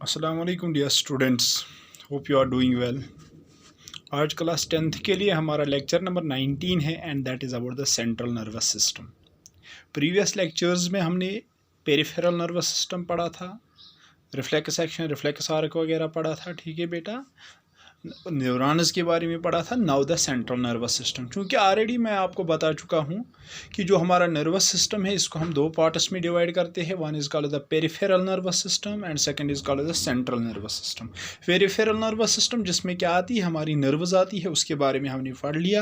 अस्सलाम वालेकुम dear students, hope you are doing well. आज क्लास 10th के लिए हमारा लेक्चर नंबर 19 है and that is about the central nervous system. Previous lectures में हमने पेरिफेरल नर्वस सिस्टम पढ़ा था, रिफ्लेक्स एक्शन, रिफ्लेक्स आर्क वगैरह पढ़ा था। ठीक है बेटा, न्यूरॉन्स के बारे में पढ़ा था। Now the central nervous system, क्योंकि ऑलरेडी मैं आपको बता चुका हूँ कि जो हमारा नर्वस सिस्टम है इसको हम दो पार्ट्स में डिवाइड करते हैं। One is called the peripheral nervous system and second is called the central nervous system. Peripheral nervous system जिसमें क्या आती है, हमारी नर्व्स आती है, उसके बारे में हमने पढ़ लिया।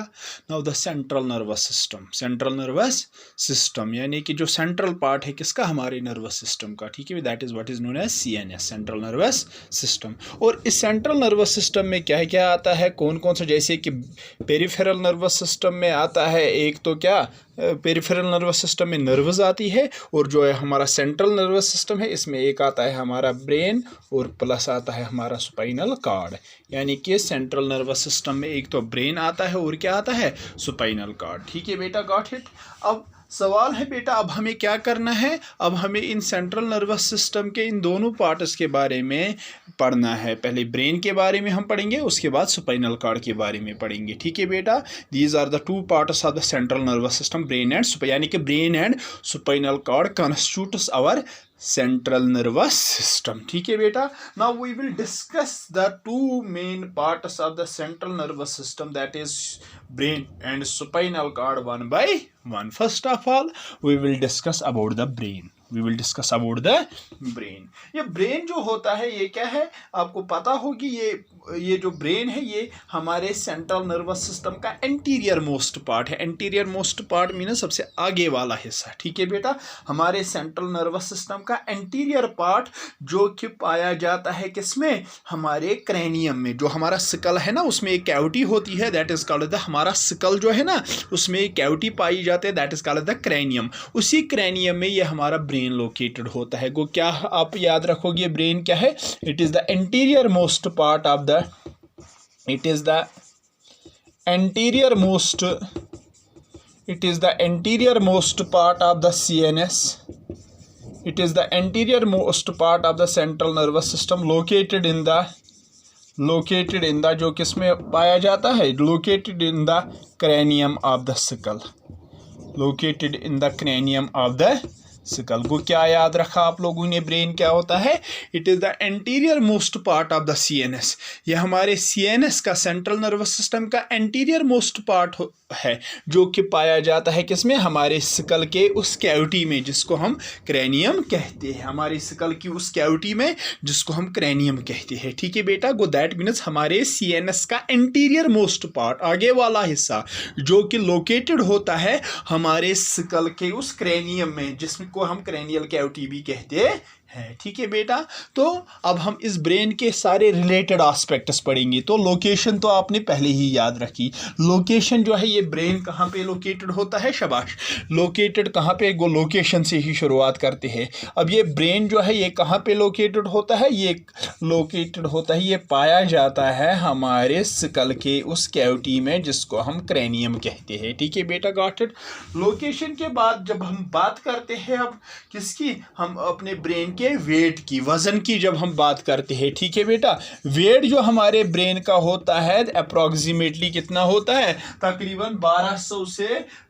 Now the central nervous system, central nervous system यानी कि जो सेंट्रल पार्ट है किसका, हमारे नर्वस सिस्टम का। ठीक है, that is what is known as CNS, central nervous system. और इस सेंट्रल नर्वस सिस्टम में क्या क्या आता है, कौन कौन सा, जैसे कि पेरिफेरल नर्वस सिस्टम में आता है एक तो क्या, पेरिफेरल नर्वस सिस्टम में नर्व्स आती है, और जो है हमारा सेंट्रल नर्वस सिस्टम है इसमें एक आता है हमारा ब्रेन और प्लस आता है हमारा स्पाइनल कार्ड। यानी कि सेंट्रल नर्वस सिस्टम में एक तो ब्रेन आता है और क्या आता है, स्पाइनल कार्ड। ठीक है बेटा, गॉट इट। अब सवाल है बेटा, अब हमें क्या करना है, अब हमें इन सेंट्रल नर्वस सिस्टम के इन दोनों पार्ट्स के बारे में पढ़ना है। पहले ब्रेन के बारे में हम पढ़ेंगे, उसके बाद स्पाइनल कार्ड के बारे में पढ़ेंगे। ठीक है बेटा, these are the two parts of the central nervous system, brain and यानी कि brain and spinal cord constitutes our central nervous system. ठीक है बेटा, now we will discuss the two main parts of the central nervous system, that is brain and spinal cord one by one. First of all we will discuss about the brain, we will discuss about the brain. ये brain जो होता है ये क्या है, आपको पता होगी, ये जो ब्रेन है ये हमारे सेंट्रल नर्वस सिस्टम का एंटीरियर मोस्ट पार्ट है। एंटीरियर मोस्ट पार्ट मीन सबसे आगे वाला हिस्सा। ठीक है बेटा, हमारे सेंट्रल नर्वस सिस्टम का एंटीरियर पार्ट जो कि पाया जाता है किसमें, हमारे क्रैनियम में। जो हमारा स्कल है ना उसमें एक कैविटी होती है, दैट इज कॉल्ड द, हमारा स्कल जो है ना उसमें एक कैविटी पाई जाती है, that is called the cranium. उसी क्रैनियम में ये हमारा ब्रेन लोकेटेड होता है। वो क्या आप याद रखोगे, ब्रेन क्या है, it is the anterior most part of the, it is the anterior most part of the CNS, it is the anterior most part of the central nervous system located in the जो किसमें पाया जाता है, located in the cranium of the skull, located in the cranium of the skull. को क्या याद रखा आप लोगों ने, ब्रेन क्या होता है, it is the anterior most part of the CNS। ये हमारे CNS का, सेंट्रल नर्वस सिस्टम का एंटीरियर मोस्ट पार्ट है जो कि पाया जाता है किसमें, हमारे स्कल के उस कैविटी में जिसको हम क्रैनियम कहते हैं, हमारे स्कल की उस कैविटी में जिसको हम क्रैनियम कहते हैं। ठीक है बेटा, गो दैट मीन्स हमारे CNS का एंटीरियर मोस्ट पार्ट, आगे वाला हिस्सा जो कि लोकेटेड होता है हमारे स्कल के उस क्रैनियम में, जिसमें को हम क्रैनियल कैविटी भी कहते हैं। ठीक है बेटा, तो अब हम इस ब्रेन के सारे रिलेटेड एस्पेक्ट्स पढ़ेंगे। तो लोकेशन तो आपने पहले ही याद रखी, लोकेशन जो है ये ब्रेन कहाँ पे लोकेटेड होता है, शाबाश, लोकेटेड कहाँ पे, वो लोकेशन से ही शुरुआत करते हैं। अब ये ब्रेन जो है ये कहाँ पे लोकेटेड होता है, ये लोकेटेड होता है, ये पाया जाता है हमारे स्कल के उस कैविटी में जिसको हम क्रैनियम कहते हैं। ठीक है बेटा, गॉट इट। लोकेशन के बाद जब हम बात करते हैं अब किसकी, हम अपने ब्रेन के वेट की, वजन की जब हम बात करते हैं। ठीक है बेटा, वेट जो हमारे ब्रेन का होता है अप्रॉक्सीमेटली कितना होता है, तकरीबन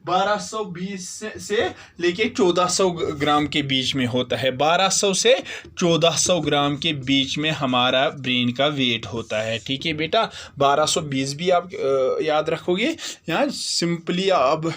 1220 से लेके 1400 ग्राम के बीच में होता है। 1200 से 1400 ग्राम के बीच में हमारा ब्रेन का वेट होता है। ठीक है बेटा, 1220 भी आप याद रखोगे, यहाँ सिंपली अब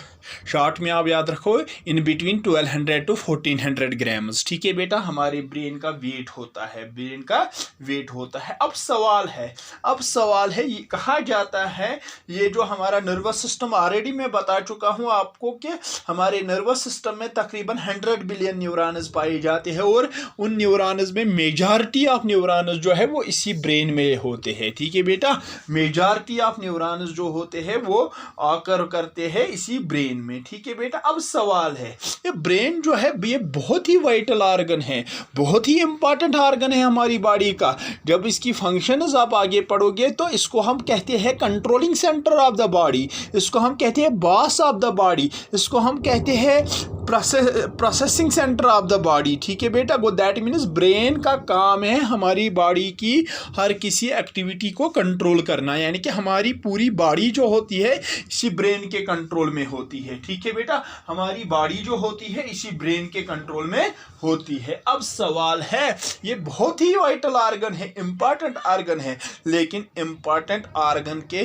शॉर्ट में आप याद रखो, इन बिटवीन 1200 to 1400 ग्राम्स। ठीक है बेटा, हमारे ब्रेन का वेट होता है, ब्रेन का वेट होता है। अब सवाल है ये कहा जाता है, ये जो हमारा नर्वस सिस्टम, ऑलरेडी मैं बता चुका हूँ आपको कि हमारे नर्वस सिस्टम में तकरीबन 100 बिलियन न्यूरॉन्स पाए जाते हैं, और उन न्यूरॉन्स में मेजॉरिटी ऑफ न्यूरॉन्स जो है वो इसी ब्रेन में होते हैं। ठीक है बेटा, मेजॉरिटी ऑफ न्यूरॉन्स जो होते हैं वो आकर करते हैं इसी ब्रेन में। ठीक है बेटा, अब सवाल है, ये ब्रेन जो है ये बहुत ही वाइटल ऑर्गन है, बहुत ही इंपॉर्टेंट ऑर्गन है हमारी बॉडी का। जब इसकी फंक्शंस आप आगे पढ़ोगे तो इसको हम कहते हैं controlling centre of the body, इसको हम कहते हैं बॉस ऑफ द बॉडी, इसको हम कहते हैं processing centre of the body, ठीक है बेटा। वो दैट मीन्स ब्रेन का काम है हमारी बॉडी की हर किसी एक्टिविटी को कंट्रोल करना, यानी कि हमारी पूरी बॉडी जो होती है इसी ब्रेन के कंट्रोल में होती है, ठीक है बेटा। हमारी बॉडी जो होती है इसी ब्रेन के कंट्रोल में होती है। अब सवाल है, ये बहुत ही वाइटल आर्गन है, इंपॉर्टेंट आर्गन है, लेकिन इंपॉर्टेंट आर्गन के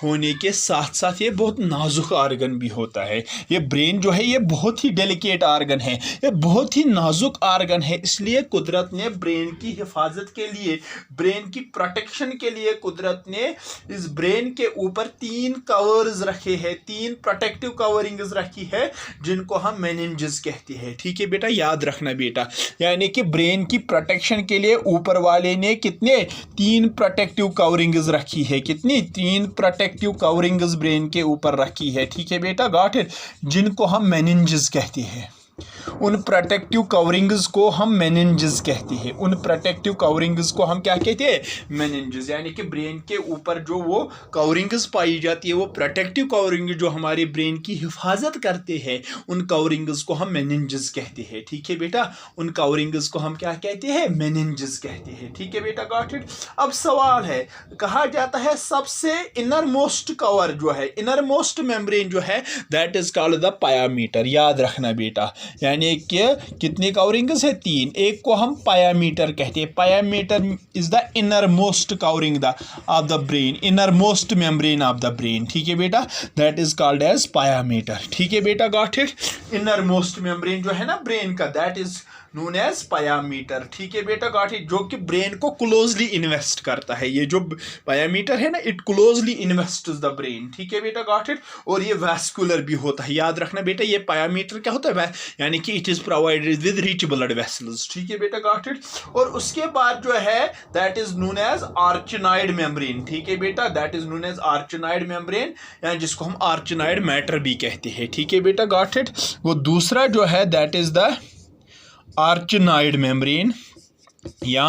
होने के साथ साथ ये बहुत नाजुक आर्गन भी होता है। ये ब्रेन जो है ये बहुत ही डेलिकेट आर्गन है, ये बहुत ही नाजुक आर्गन है। इसलिए कुदरत ने ब्रेन की हिफाजत के लिए, ब्रेन की प्रोटेक्शन के लिए कुदरत ने इस ब्रेन के ऊपर 3 कवर्स रखे हैं, 3 प्रोटेक्टिव कवरिंग्स रखी है, जिनको हम मेनिंजेस कहते हैं, ठीक है बेटा। याद रखना बेटा, यानी कि ब्रेन की प्रोटेक्शन के लिए ऊपर वाले ने कितने 3 प्रोटेक्टिव कवरिंग्स रखी है, कितनी 3 प्रोटेक्टिव कवरिंग्स ब्रेन के ऊपर रखी है, ठीक है बेटा। गॉट इट, जिनको हम मेनिंजेस कहते हैं। उन प्रोटेक्टिव कवरिंग्स को हम मेनिंजेस कहते हैं, उन प्रोटेक्टिव कवरिंग्स को हम क्या कहते हैं, मेनिंजेस। यानी कि ब्रेन के ऊपर जो वो कवरिंग्स पाई जाती है, वो प्रोटेक्टिव कवरिंग जो हमारे ब्रेन की हिफाजत करते हैं, उन कवरिंग्स को हम मेनिंजेस कहते हैं, ठीक है बेटा। उन कवरिंग्स को हम क्या कहते हैं, मेनिंजेस कहते हैं, ठीक है बेटा। Got it. अब सवाल है, कहा जाता है सबसे इनर मोस्ट कवर जो है, इनर मोस्ट मेम्ब्रेन जो है, that is called the pia mater. याद रखना बेटा, यानी कि कितनी कवरिंग्स है, 3। एक को हम पायामीटर कहते हैं। Pia mater is the inner most covering the of the brain, inner most membrane of the brain, ठीक है बेटा। That is called as pia mater, ठीक है बेटा। Got it. Inner most membrane जो है ना ब्रेन का, that is known as pia mater, ठीक है बेटा। Got it. जो कि ब्रेन को क्लोजली इन्वेस्ट करता है, ये जो पायामीटर है ना, it closely invests the brain, ठीक है बेटा। Got it. और ये वैस्कुलर भी होता है। याद रखना बेटा, ये पायामीटर क्या होता है, यानी कि it is provided with rich blood vessels, ठीक है बेटा। Got it. और उसके बाद जो है that is known as arachnoid membrane, ठीक है बेटा। That is known as arachnoid membrane, यानी जिसको हम आर्चेनॉइड मैटर भी कहते हैं, ठीक है बेटा। Got it. वो दूसरा जो है दैट इज द आर्चेनॉइड मेम्ब्रेन, या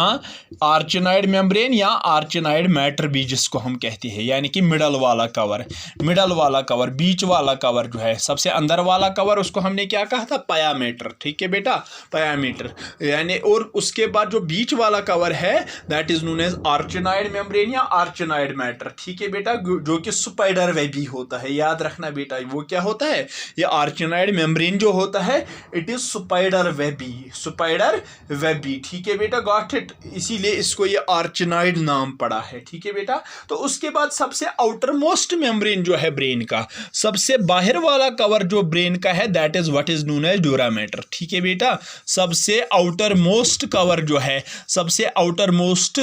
आर्चेनॉइड मेम्ब्रेन या आर्चेनॉइड मैटर भी जिसको हम कहते हैं, यानी कि मिडल वाला कवर, मिडल वाला कवर, बीच वाला कवर जो है, सबसे अंदर वाला कवर, उसको हमने क्या कहा था, पायामीटर, ठीक है बेटा। पायामीटर यानी, और उसके बाद जो बीच वाला कवर है that is known as arachnoid membrane या आर्चेनॉइड मैटर, ठीक है बेटा, जो कि स्पाइडर वेब भी होता है। याद रखना बेटा, वो क्या होता है, ये आर्चेनॉइड मेम्ब्रेन जो होता है it is spider Baby, spider Baby, ठीक है बेटा। Got it. इसीलिए इसको ये आर्चेनॉइड नाम पड़ा है, ठीक है बेटा। तो उसके बाद सबसे आउटर मोस्ट मेम्ब्रेन जो है ब्रेन का, सबसे बाहर वाला कवर जो ब्रेन का है that is what is known as dura mater, ठीक है बेटा। सबसे आउटर मोस्ट कवर जो है, सबसे आउटर मोस्ट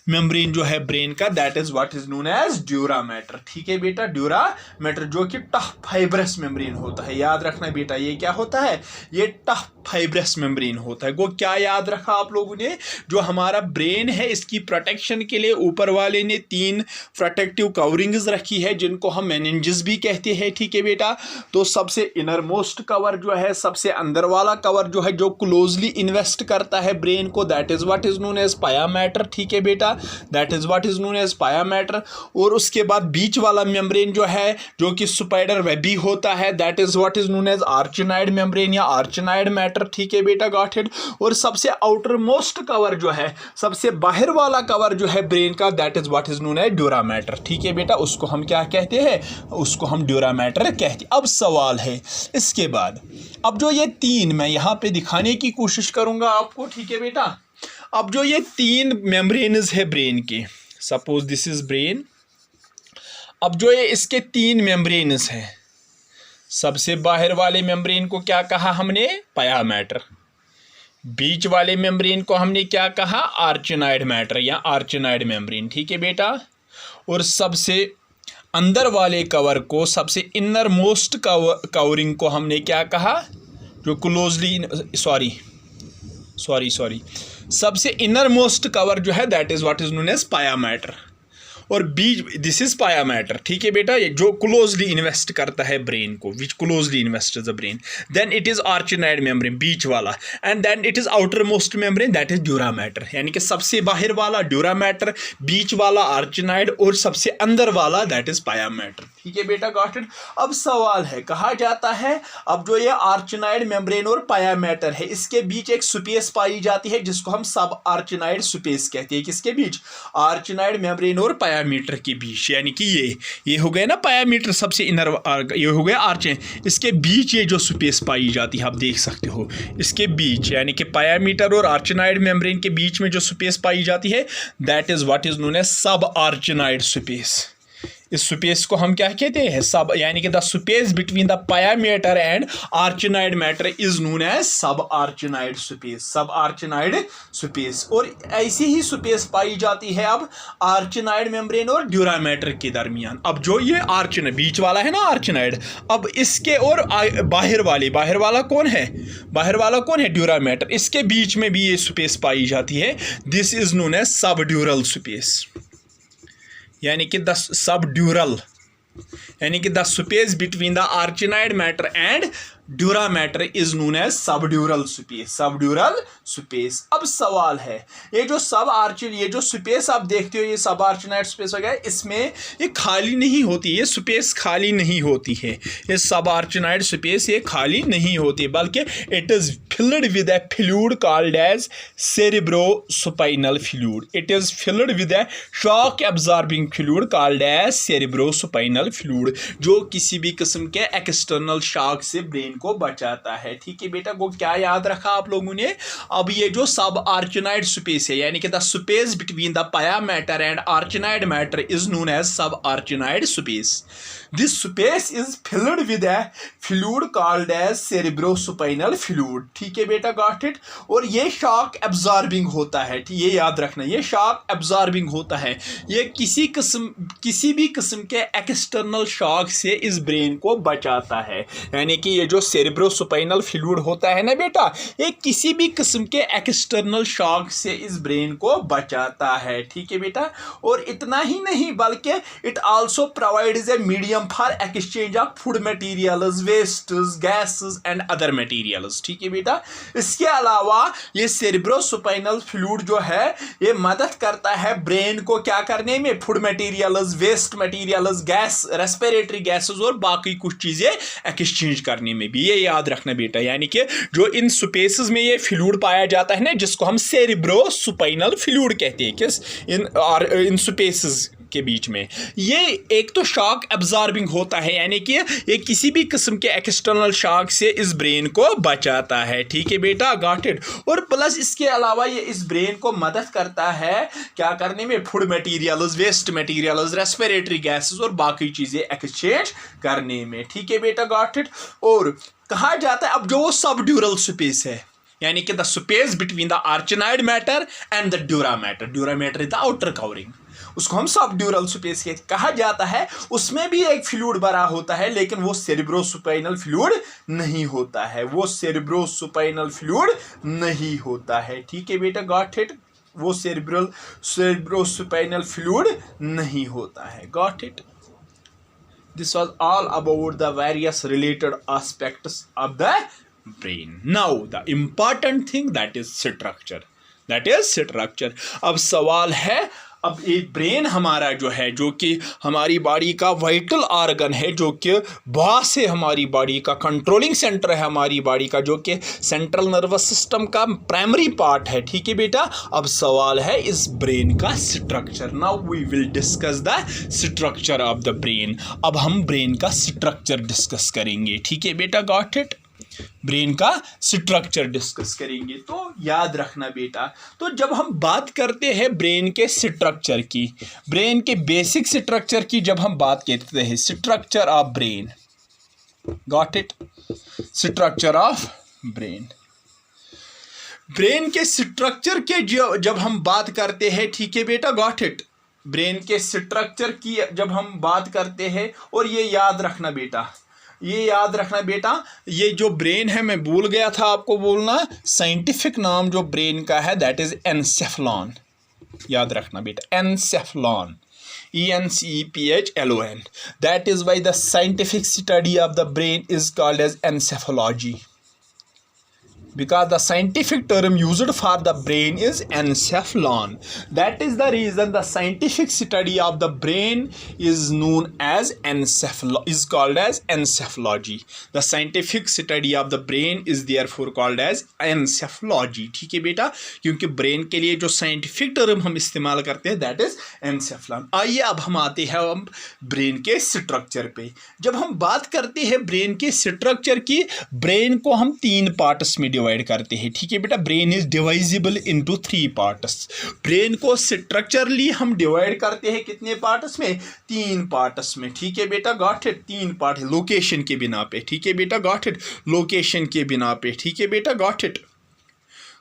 मेम्ब्रेन जो है ब्रेन का that is what is known as dura mater, ठीक है बेटा। ड्यूरामेटर जो कि टफ फाइब्रस मेम्ब्रेन होता है। याद रखना बेटा, ये क्या होता है, ये टफ फाइब्रस मेम्ब्रेन होता है। वो क्या याद रखा आप लोगों ने, जो हमारा ब्रेन है इसकी प्रोटेक्शन के लिए ऊपर वाले ने 3 प्रोटेक्टिव कवरिंग्स रखी है, जिनको हम मेनिंजेस भी कहते हैं, ठीक है बेटा। तो सबसे इनर मोस्ट कवर जो है, सबसे अंदर वाला कवर जो है, जो क्लोजली इन्वेस्ट करता है ब्रेन को, that is what is known as pia mater, ठीक है बेटा। That is what is known as pia mater. और उसके बाद बीच वाला मेम्ब्रेन जो है, जो कि स्पाइडर वेबी होता है, that is what is known as arachnoid membrane या आर्चेनॉइड मैटर, ठीक है बेटा। Got it. और सबसे आउटर मोस्ट कवर जो है, सबसे बाहर वाला कवर जो है ब्रेन का, that is what is known as dura mater, ठीक है बेटा। उसको हम क्या कहते हैं, उसको हम ड्यूरामेटर कहते हैं। अब सवाल है इसके बाद, अब जो ये 3 मैं यहाँ पे दिखाने की कोशिश करूंगा आपको, ठीक है बेटा। अब जो ये 3 मेम्ब्रेन्स है ब्रेन के, सपोज दिस इज ब्रेन। अब जो ये इसके 3 मेम्ब्रेन्स हैं, सबसे बाहर वाले मेम्ब्रेन को क्या कहा हमने, पायामेटर। बीच वाले मेम्ब्रेन को हमने क्या कहा, आर्चेनॉइड मैटर या आर्चेनॉइड मेम्ब्रेन, ठीक है बेटा। और सबसे अंदर वाले कवर को, सबसे इनर मोस्ट कवरिंग को हमने क्या कहा, जो क्लोजली सॉरी सबसे इनर मोस्ट कवर जो है that is what is known as pia mater. और बीच, दिस इज पायामेटर, ठीक है बेटा, ये जो क्लोजली इन्वेस्ट करता है ब्रेन को, which closely invest the brain. Then it is arachnoid membrane, बीच वाला। And then it is outer most membrane, that is dura mater, यानी कि सबसे बाहर वाला ड्यूरामेटर, बीच वाला आर्चेनॉइड और सबसे अंदर वाला दैट इज पायामेटर। ठीक है बेटा, गॉट इट। अब सवाल है, कहा जाता है अब जो ये आर्चिनाइड मेम्ब्रेन और पाया मैटर है इसके बीच एक स्पेस पाई जाती है जिसको हम सब आर्चिनाइड स्पेस कहते हैं। किसके बीच? आर्चिनाइड मेम्ब्रेन और पायामीटर के बीच, यानी कि ये हो गया ना पायामीटर सबसे इनर, ये हो गया आर्चिन, इसके बीच ये जो स्पेस पाई जाती है आप देख सकते हो, इसके बीच यानी कि पायामीटर और आर्चिनाइड मेम्ब्रेन के बीच में जो स्पेस पाई जाती है that is what is known as सब आर्चिनाइड स्पेस। इस स्पेस को हम क्या कहते हैं? सब, यानी कि the space between the pia mater and arachnoid matter is known as सब आर्चिनाइड स्पेस, सब आर्चिनाइड स्पेस। और ऐसी ही स्पेस पाई जाती है अब आर्चिनाइड मेम्ब्रेन और ड्यूरामैटर के दरमियान। अब जो ये आर्चिनाइड बीच वाला है ना आर्चिनाइड, अब इसके और बाहर वाला कौन है? बाहर वाला कौन है? ड्यूरामैटर। इसके बीच में भी ये स्पेस पाई जाती है, this is known as subdural space, यानी कि द सब ड्यूरल, यानी कि the space between the arachnoid matter and dura matter is known as subdural space, सब ड्यूरल स्पेस। अब सवाल है, ये जो स्पेस आप देखते हो, ये सब आर्चिनाइड स्पेस हो गया, इसमें ये खाली नहीं होती, ये स्पेस खाली नहीं होती है, ये सब आर्चिनाइड स्पेस ये खाली नहीं होती, बल्कि it is filled with a fluid called as cerebrospinal fluid. It is filled with a shock absorbing fluid called as cerebrospinal fluid, जो किसी भी किस्म के एक्सटर्नल शॉक से ब्रेन को बचाता है। ठीक है बेटा, को क्या याद रखा आप लोगों ने? अब ये जो सब आर्चिनाइड स्पेस है, यानी कि the space between the pia matter and arachnoid matter is known as सब आर्चिनाइड space. This space is filled with a fluid called as cerebrospinal fluid. ठीक है बेटा, गॉट इट। और ये शॉक एब्जॉर्बिंग होता है, ये याद रखना, ये शॉक एब्जॉर्बिंग होता है, ये किसी भी किस्म के एक्सटर्नल शॉक से इस ब्रेन को बचाता है। यानी कि ये जो सेरेब्रोस्पाइनल फ्लूइड होता है ना बेटा, ये किसी भी किस्म के एक्सटर्नल शॉक से इस ब्रेन को बचाता है। ठीक है बेटा, और इतना ही नहीं बल्कि it also provides a medium for exchange of food materials, wastes, gases and other materials. ठीक है बेटा, इसके अलावा ये सेरेब्रोस्पाइनल फ्लूइड जो है ये मदद करता है ब्रेन को क्या करने में? Food materials, waste materials, gas, respiratory gases और बाकी कुछ चीजें एक्सचेंज करने में भी, ये याद रखना बेटा। यानी कि जो इन स्पेसेस में ये फ्लूइड पाया जाता है ना, जिसको हम सेरेब्रोस्पाइनल फ्लूइड कहते हैं, किस इन स्पेसेस के बीच में, ये एक तो शॉक एब्जॉर्बिंग होता है, यानी कि ये किसी भी किस्म के एक्सटर्नल शॉक से इस ब्रेन को बचाता है। ठीक है बेटा, गॉट इट। और प्लस इसके अलावा ये इस ब्रेन को मदद करता है क्या करने में? Food materials, waste materials, respiratory gases और बाकी चीजें एक्सचेंज करने में। ठीक है बेटा, गॉट इट। और कहा जाता है अब जो वो सब ड्यूरल स्पेस है, यानी कि the space between the arachnoid matter and the dura matter is the outer covering, उसको हम सब ड्यूरल स्पेस के कहा जाता है। उसमें भी एक फ्लूइड भरा होता है, लेकिन वो सेरेब्रोस्पाइनल फ्लूइड नहीं होता है, वो सेरेब्रोस्पाइनल फ्लूइड नहीं होता है। ठीक है बेटा, गॉट इट। वो सेरेब्रोस्पाइनल फ्लूइड नहीं होता है, got it. This was all about the various related aspects of the brain. Now the important thing, that is structure. अब सवाल है, अब एक ब्रेन हमारा जो है, जो कि हमारी बॉडी का वाइटल ऑर्गन है, जो कि बहुत से हमारी बॉडी का कंट्रोलिंग सेंटर है, हमारी बॉडी का जो कि सेंट्रल नर्वस सिस्टम का प्राइमरी पार्ट है। ठीक है बेटा, अब सवाल है इस ब्रेन का structure. Now we will discuss the structure of the brain. अब हम ब्रेन का स्ट्रक्चर डिस्कस करेंगे। ठीक है बेटा, गॉट इट। ब्रेन का स्ट्रक्चर डिस्कस करेंगे। तो याद रखना बेटा, तो जब हम बात करते हैं ब्रेन के स्ट्रक्चर की, ब्रेन के बेसिक स्ट्रक्चर की जब हम बात करते हैं, structure of brain, got it, structure of brain. Brain के स्ट्रक्चर के जब हम बात करते हैं, ठीक है बेटा, गॉट इट, ब्रेन के स्ट्रक्चर की जब हम बात करते हैं, और ये याद रखना बेटा, ये जो ब्रेन है, मैं भूल गया था आपको बोलना, साइंटिफिक नाम जो ब्रेन का है दैट इज एनसेफलॉन। याद रखना बेटा, encephalon, ENCEPHLON। That is why the scientific study of the brain is called as encephalology. because the scientific term used for the brain is encephalon. That is the reason the scientific study of the brain is known as is called as encephalogy. The scientific study of the brain is therefore called as encephalology. ठीक है बेटा, क्योंकि brain के लिए जो scientific term हम इस्तेमाल करते हैं दैट इज एनसेफलॉन. आइए अब हम आते हैं हम ब्रेन के स्ट्रक्चर पे. जब हम बात करते हैं ब्रेन के स्ट्रक्चर की, ब्रेन को हम 3 पार्ट्स में डिवाइड करते हैं. ठीक है बेटा, brain is divisible into 3 parts. Brain को स्ट्रक्चरली हम डिवाइड करते हैं कितने पार्ट्स में? 3 पार्ट्स में. ठीक है बेटा, गॉट इट. 3 पार्ट लोकेशन के बिना पे. ठीक है बेटा, गॉट इट. लोकेशन के बिना पे. ठीक है बेटा, गॉट इट.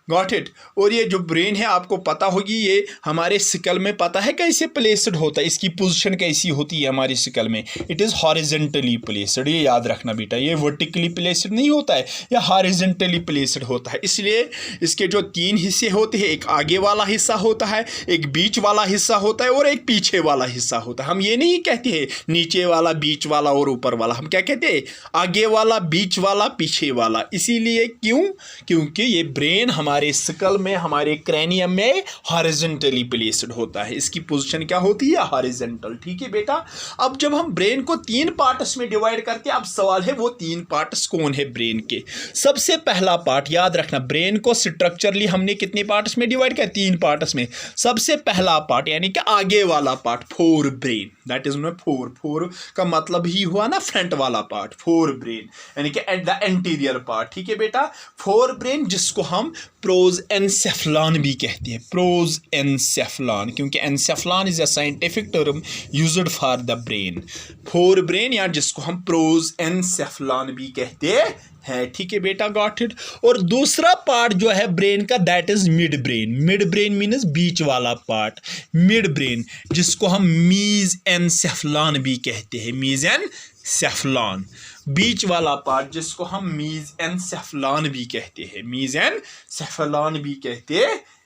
Got it. और ये जो ब्रेन है आपको पता होगी ये हमारे स्कल में पता है कैसे प्लेस्ड होता है, इसकी पोजीशन कैसी होती है हमारे स्कल में? It is horizontally placed. ये याद रखना बेटा, ये वर्टिकली प्लेस्ड नहीं होता है, ये हॉरिजेंटली प्लेस्ड होता है. इसलिए इसके जो 3 हिस्से होते हैं, एक आगे वाला हिस्सा होता है, एक बीच वाला हिस्सा होता है और एक पीछे वाला हिस्सा होता है. हम ये नहीं कहते हैं नीचे वाला, बीच वाला और ऊपर वाला. हम क्या कहते हैं? आगे वाला, बीच वाला, पीछे वाला. इसीलिए क्यों? क्योंकि ये ब्रेन हमारे स्कल में, हमारे क्रैनियम में हॉरिजॉन्टली प्लेस्ड होता है. इसकी पोजीशन क्या होती है? हॉरिजॉन्टल. ठीक है बेटा, अब जब हम ब्रेन को 3 पार्ट्स में डिवाइड करते हैं, अब सवाल है वो 3 पार्ट्स कौन है ब्रेन के? सबसे पहला पार्ट याद रखना, ब्रेन को स्ट्रक्चरली हमने कितने पार्ट्स में डिवाइड किया? 3 पार्ट्स में. सबसे पहला पार्ट यानी कि आगे वाला part, fore brain. That is no fore का मतलब ही हुआ ना फ्रंट वाला पार्ट, फोर ब्रेन यानी कि एट द एंटीरियर पार्ट. ठीक है बेटा, फोर ब्रेन जिसको हम प्रोजेंसेफलॉन भी कहते हैं. प्रोजेंसेफलॉन, क्योंकि encephalon is a scientific term used for the brain. Fore brain या जिसको हम प्रोजेंसेफलॉन भी कहते है. ठीक है बेटा, गॉट इट. और दूसरा पार्ट जो है ब्रेन का that is midbrain. Midbrain means बीच वाला पार्ट, मिड ब्रेन जिसको हम मीज एनसेफलॉन भी कहते हैं. मीज एनसेफलॉन, बीच वाला पार्ट जिसको हम मीज एनसेफलॉन भी कहते हैं. मीज एनसेफलॉन भी कहते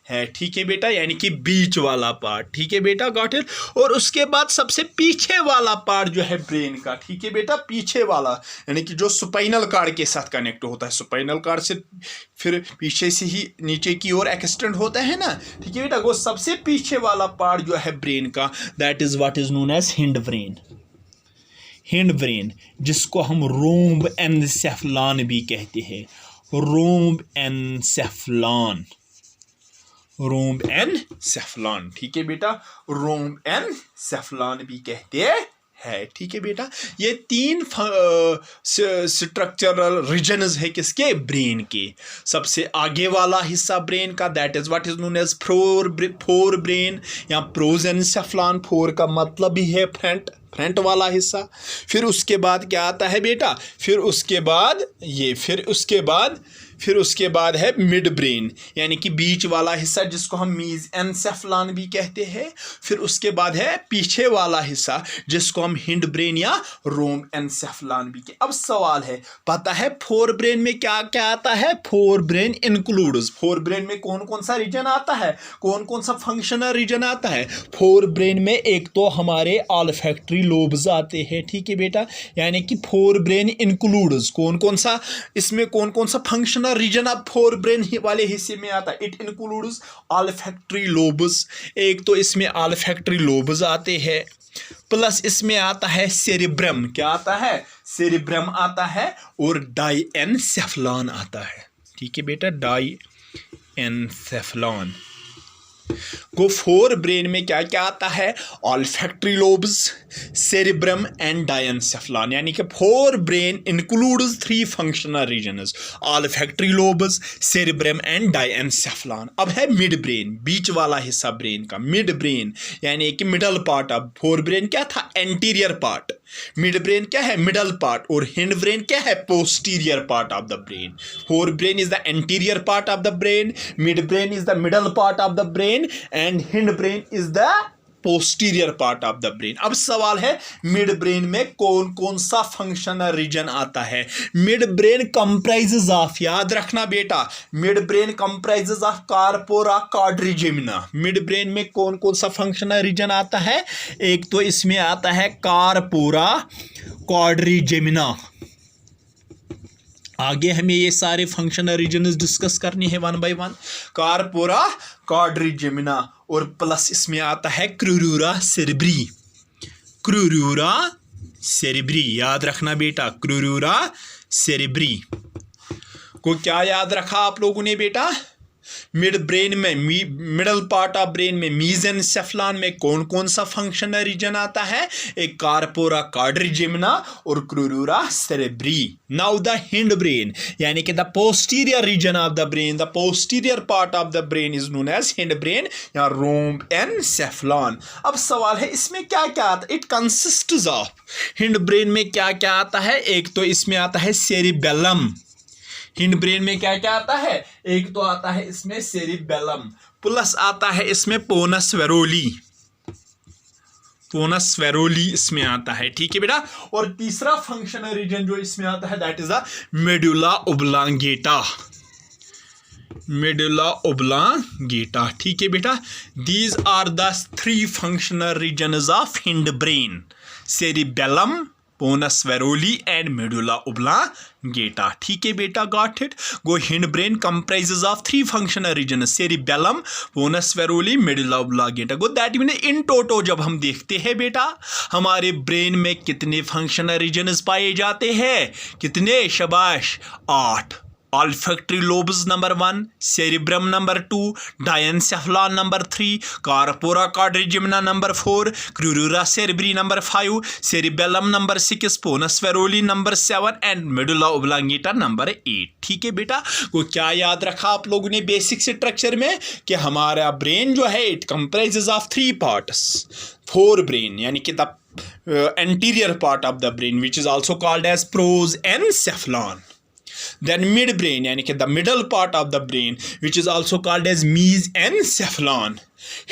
है. ठीक है बेटा, यानी कि बीच वाला पार्ट. ठीक है बेटा, गॉट इट. और उसके बाद सबसे पीछे वाला पार्ट जो है ब्रेन का, ठीक है बेटा, पीछे वाला यानी कि जो स्पाइनल कार्ड के साथ कनेक्ट होता है. स्पाइनल कार्ड से फिर पीछे से ही नीचे की ओर एक्सटेंड होता है ना. ठीक है बेटा, वो सबसे पीछे वाला पार्ट जो है ब्रेन का that is what is known as hind brain. Hind brain जिसको हम रोम्ब एनसेफलॉन भी कहते हैं. रोम्ब एनसेफलॉन, रोम्ब एनसेफलॉन. ठीक है बेटा, रोम्ब एनसेफलॉन भी कहते है. ठीक है बेटा, ये 3 स्ट्रक्चरल रीजन्स है किसके? ब्रेन के. सबसे आगे वाला हिस्सा ब्रेन का that is what is known as fore brain या प्रोजेंसेफलॉन. फोर का मतलब ही है फ्रंट वाला हिस्सा. फिर उसके बाद क्या आता है बेटा? फिर उसके बाद ये, फिर उसके बाद है मिड ब्रेन यानी कि बीच वाला हिस्सा जिसको हम मीज एनसेफलॉन भी कहते हैं. फिर उसके बाद है पीछे वाला हिस्सा जिसको हम हिंड ब्रेन या रोम एनसेफलॉन भी कहते. अब सवाल है, पता है फोर ब्रेन में क्या क्या आता है? Fore brain includes, fore brain में कौन कौन सा रीजन आता है, कौन कौन सा फंक्शनल रीजन आता है? फोर ब्रेन में एक तो हमारे ऑल्फैक्टरी लोब्स आते हैं. ठीक है बेटा, यानी कि फोर ब्रेन इंक्लूड्स कौन कौन सा, इसमें कौन कौन सा फंक्शनल रीजन अब फोर ब्रेन वाले हिस्से में आता है? It includes olfactory lobes. एक तो इसमें ऑल्फैक्टरी लोब्स आते हैं, प्लस इसमें आता है सेरिब्रम. क्या आता है? सेरिब्रम आता है और डाइएनसेफलॉन आता है. ठीक है बेटा, डाइएनसेफलॉन. को फोर ब्रेन में क्या क्या आता है? Olfactory lobes, cerebrum and diencephalon. यानी कि forebrain includes 3 functional regions, olfactory lobes, cerebrum and diencephalon. अब है मिड ब्रेन, बीच वाला हिस्सा ब्रेन का. मिड ब्रेन यानी कि मिडल पार्ट. अब फोर ब्रेन क्या था? Anterior part. मिड ब्रेन क्या है? Middle part. और हिंड ब्रेन क्या है? Posterior part of the brain. Fore brain is the anterior part of the brain, mid brain is the middle part of the brain and hind brain is the posterior part of the brain. अब सवाल है mid brain में कौन कौन सा functional reason आता है? Mid brain comprises of, याद रखना बेटा, mid brain comprises of corpora quadrigemina. Mid brain में कौन कौन सा फंक्शनल रीजन आता है? एक तो इसमें आता है कार्पोरा क्वाड्रिजेमिना. आगे हमें ये सारे फंक्शनल रीजन्स डिस्कस करने हैं one by one. Corpora quadrigemina और प्लस इसमें आता है क्रूरूरा सेरेब्री। क्रूरूरा सेरेब्री याद रखना बेटा, क्रूरूरा सेरेब्री को क्या याद रखा आप लोगों ने बेटा? मिड ब्रेन में मिडल पार्ट ऑफ ब्रेन में मीजेनसेफलन में कौन कौन सा फंक्शनल रीजन आता है? एक कार्पोरा क्वाड्रिजेमिना और crura cerebri. Now the hindbrain यानी कि the posterior region of the brain, the posterior part of the brain is known as hind brain या रोम्बेनसेफलन। अब सवाल है इसमें क्या क्या आता है? It consists of, hind brain में क्या क्या आता है? एक तो इसमें आता है सेरिबेलम। हिंड ब्रेन में क्या क्या आता है? एक तो आता है इसमें सेरिबेलम, प्लस आता है इसमें पोनस वेरोली। पोनस वेरोली इसमें आता है, ठीक है बेटा। और तीसरा फंक्शनल रीजन जो इसमें आता है that is the medulla oblongata. Medulla oblongata, ठीक है बेटा। These are the three functional regions of hindbrain, cerebellum, pons varolii and medulla oblongata, ठीक है बेटा, got it. Go hindbrain comprises of three functional region, cerebellum, pons varolii, medulla oblongata. Go that mean in toto जब हम देखते हैं बेटा हमारे brain में कितने फंक्शनल रीजन्स पाए जाते हैं? कितने? शाबाश, 8। Olfactory lobes number 1, cerebrum number 2, diencephalon number 3, corpora quadrigemina number 4, crura cerebri number 5, cerebellum number 6, pons varolii number 7 and medulla oblongata number 8, ठीक है बेटा। को क्या याद रखा आप लोगों ने बेसिक स्ट्रक्चर में कि हमारा ब्रेन जो है it comprises of 3 parts, 4 brain यानी कि the anterior part of the brain which is also called as prosencephalon. Then mid brain यानी कि the middle part of the brain which is also called as mesencephalon.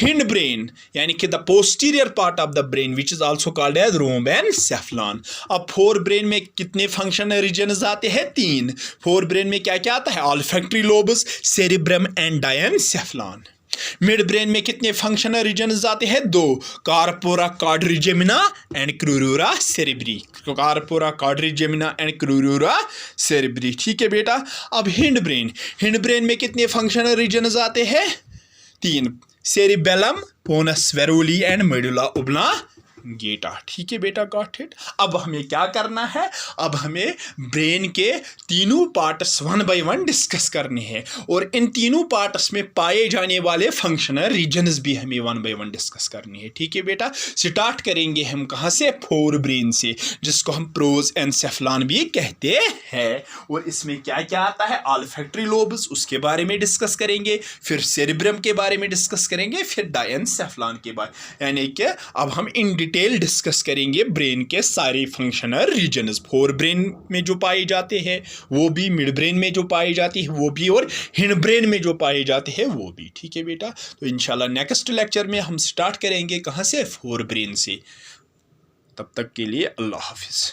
Hind brain यानी कि the posterior part of the brain which is also called as rhombencephalon. अब 4 brain में कितने functional regions आते हैं? 3। 4 brain में क्या क्या आता है? Olfactory lobes, cerebrum and diencephalon. Midbrain में कितने फंक्शनल रीजन्स आते हैं? 2, corpora quadrigemina and crura cerebri. Corpora quadrigemina and crura cerebri, ठीक है बेटा। अब हिंड ब्रेन में कितने फंक्शनल रीजन्स आते हैं? 3, cerebellum, pons varolii and medulla oblongata, ठीक है बेटा, गॉट इट। अब हमें क्या करना है? अब हमें ब्रेन के तीनों पार्ट्स 1 बाय 1 डिस्कस करने हैं और इन तीनों पार्ट्स में पाए जाने वाले फंक्शनल रीजन्स भी हमें 1 बाय 1 डिस्कस करने हैं, ठीक है बेटा। स्टार्ट करेंगे हम कहाँ से? 4 ब्रेन से, जिसको हम प्रोसेनसेफलन भी कहते हैं। और इसमें क्या क्या आता है? ऑल्फैक्टरी लोब्स, उसके बारे में डिस्कस करेंगे, फिर सेरिब्रम के बारे में डिस्कस करेंगे, फिर डायनसेफलन के बारे, यानी कि अब हम इन डिटेल डिस्कस करेंगे ब्रेन के सारे फंक्शनल रीजन्स। 4 ब्रेन में जो पाए जाते हैं वो भी, मिड ब्रेन में जो पाई जाती है वो भी, और हिंड ब्रेन में जो पाए जाते हैं वो भी, ठीक है बेटा। तो इंशाल्लाह नेक्स्ट लेक्चर में हम स्टार्ट करेंगे कहाँ से? 4 ब्रेन से। तब तक के लिए अल्लाह हाफिज़।